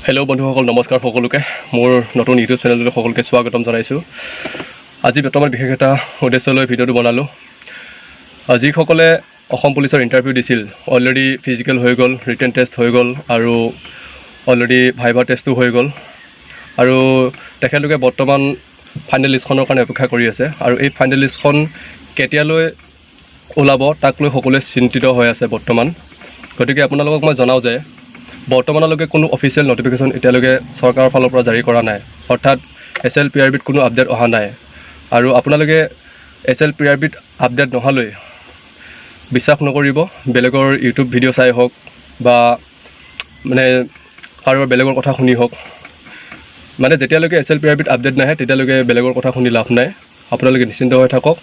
Hello' বন্ধুসকল, নমস্কাৰ সকলোকে। মোৰ নতুন ইউটিউব চেনেললৈ সকলোকে স্বাগতম জনাইছোঁ। আজি বৰ্তমান বিশেষ এটা উদ্দেশ্য লৈ ভিডিঅ'টো বনালোঁ। যিসকলে অসম পুলিচৰ ইণ্টাৰভিউ দিছিল, অলৰেডি ফিজিকেল হৈ গ'ল, ৰিটেন টেষ্ট হৈ গ'ল আৰু অলৰেডি ভাইভা টেষ্টো হৈ গ'ল আৰু তেখেতলোকে বৰ্তমান ফাইনেল লিষ্টখনৰ কাৰণে অপেক্ষা কৰি আছে আৰু এই ফাইনেল লিষ্টখন কেতিয়ালৈ ওলাব তাক লৈ সকলোৱে চিন্তিত হৈ আছে বৰ্তমান। গতিকে আপোনালোকক মই জনাওঁ যে বৰ্তমানলৈকে কোনো অফিচিয়েল নটিফিকেশ্যন এতিয়ালৈকে চৰকাৰৰ ফালৰ পৰা জাৰি কৰা নাই, অৰ্থাৎ SLPRBত কোনো আপডেট অহা নাই। আৰু আপোনালোকে SLPRBত আপডেট নহালৈ বিশ্বাস নকৰিব। বেলেগৰ ইউটিউব ভিডিঅ' চাই হওক বা মানে কাৰোবাৰ বেলেগৰ কথা শুনি হওক, মানে যেতিয়ালৈকে SLPRBত আপডেট নাহে তেতিয়ালৈকে বেলেগৰ কথা শুনি লাভ নাই। আপোনালোকে নিশ্চিন্ত হৈ থাকক।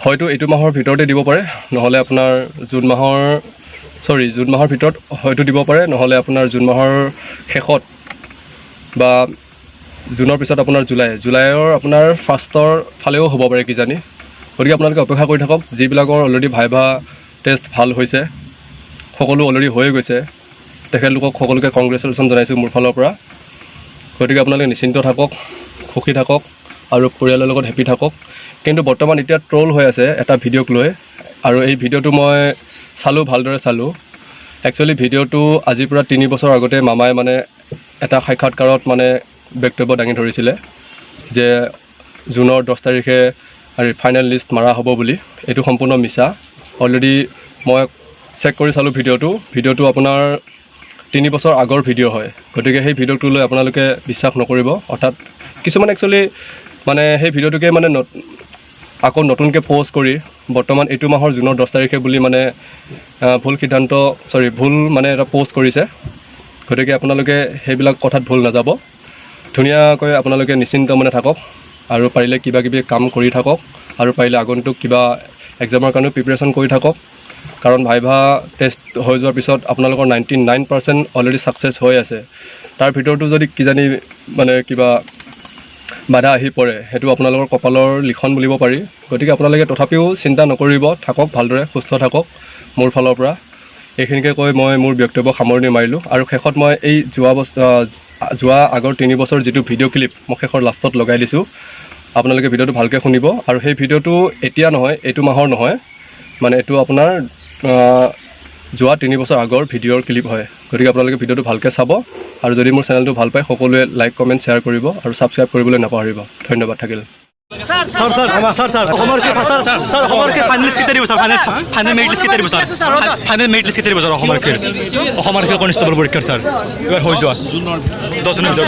হয়তো এইটো মাহৰ ভিতৰতে দিব পাৰে, নহ'লে আপোনাৰ জুন মাহৰ ভিতৰত হয়তো দিব পাৰে, নহ'লে আপোনাৰ জুন মাহৰ শেষত বা জুনৰ পিছত আপোনাৰ জুলাইৰ আপোনাৰ ফাৰ্ষ্টৰ ফালেও হ'ব পাৰে কিজানি। গতিকে আপোনালোকে অপেক্ষা কৰি থাকক। যিবিলাকৰ অলৰেডি ভাইভা টেষ্ট ভাল হৈছে, সকলো অলৰেডি হৈ গৈছে, তেখেতলোকক সকলোকে কংগ্ৰেচুলেশ্যন জনাইছোঁ মোৰ ফালৰ পৰা। গতিকে আপোনালোকে নিশ্চিন্ত থাকক, সুখী থাকক আৰু পৰিয়ালৰ লগত হেপী থাকক। কিন্তু বৰ্তমান এতিয়া ট্ৰল হৈ আছে এটা ভিডিঅ'ক লৈ, আৰু এই ভিডিঅ'টো মই ভালদৰে চালোঁ। একচুৱেলি ভিডিঅ'টো আজিৰ পৰা 3 বছৰ আগতে মামাই মানে এটা সাক্ষাৎকাৰত মানে বক্তব্য দাঙি ধৰিছিলে যে জুনৰ 10 তাৰিখে ফাইনেল লিষ্ট মাৰা হ'ব বুলি। এইটো সম্পূৰ্ণ মিছা। অলৰেডি মই চেক কৰি চালোঁ ভিডিঅ'টো আপোনাৰ 3 বছৰ আগৰ ভিডিঅ' হয়। গতিকে সেই ভিডিঅ'টো লৈ আপোনালোকে বিশ্বাস নকৰিব। অৰ্থাৎ কিছুমান একচুৱেলি মানে সেই ভিডিঅ'টোকে মানে আকৌ নতুনকৈ প'ষ্ট কৰি বৰ্তমান এইটো মাহৰ জুনৰ 10 তাৰিখে বুলি মানে ভুল মানে এটা প'ষ্ট কৰিছে। গতিকে আপোনালোকে সেইবিলাক কথাত ভুল নাযাব। ধুনীয়াকৈ আপোনালোকে নিশ্চিন্ত মনে থাকক আৰু পাৰিলে কিবা কিবি কাম কৰি থাকক আৰু পাৰিলে আগন্তুক কিবা এক্সামৰ কাৰণেও প্ৰিপেৰেশ্যন কৰি থাকক। কাৰণ ভাইভা টেষ্ট হৈ যোৱাৰ পিছত আপোনালোকৰ 99% অলৰেডি ছাকচেছ হৈ আছে। তাৰ ভিতৰতো যদি কিজানি মানে কিবা বাধা আহি পৰে, সেইটো আপোনালোকৰ কপালৰ লিখন বুলিব পাৰি। গতিকে আপোনালোকে তথাপিও চিন্তা নকৰিব, থাকক ভালদৰে, সুস্থ থাকক। মোৰ ফালৰ পৰা এইখিনিকে কৈ মই মোৰ বক্তব্য সামৰণি মাৰিলোঁ। আৰু শেষত মই এই যোৱা আগৰ 3 বছৰ যিটো ভিডিঅ' ক্লিপ মই শেষৰ লাষ্টত লগাই দিছোঁ, আপোনালোকে ভিডিঅ'টো ভালকৈ শুনিব। আৰু সেই ভিডিঅ'টো এতিয়া নহয়, এইটো মাহৰ নহয়, মানে এইটো আপোনাৰ যোৱা 3 বছৰ আগৰ ভিডিঅ'ৰ ক্লিপ হয়। গতিকে আপোনালোকে ভিডিঅ'টো ভালকৈ চাব আৰু যদি মোৰ চেনেলটো ভাল পায় সকলোৱে লাইক, কমেণ্ট, শ্বেয়াৰ কৰিব আৰু ছাবস্ক্ৰাইব কৰিবলৈ নাপাহৰিব। ধন্যবাদ থাকিল। ফাইনেল মেৰিট লিষ্ট অসমৰ কনিষ্টেবল পৰীক্ষাৰ স্যাৰ এবাৰ হৈ যোৱা 10 জুনৰ ভিতৰত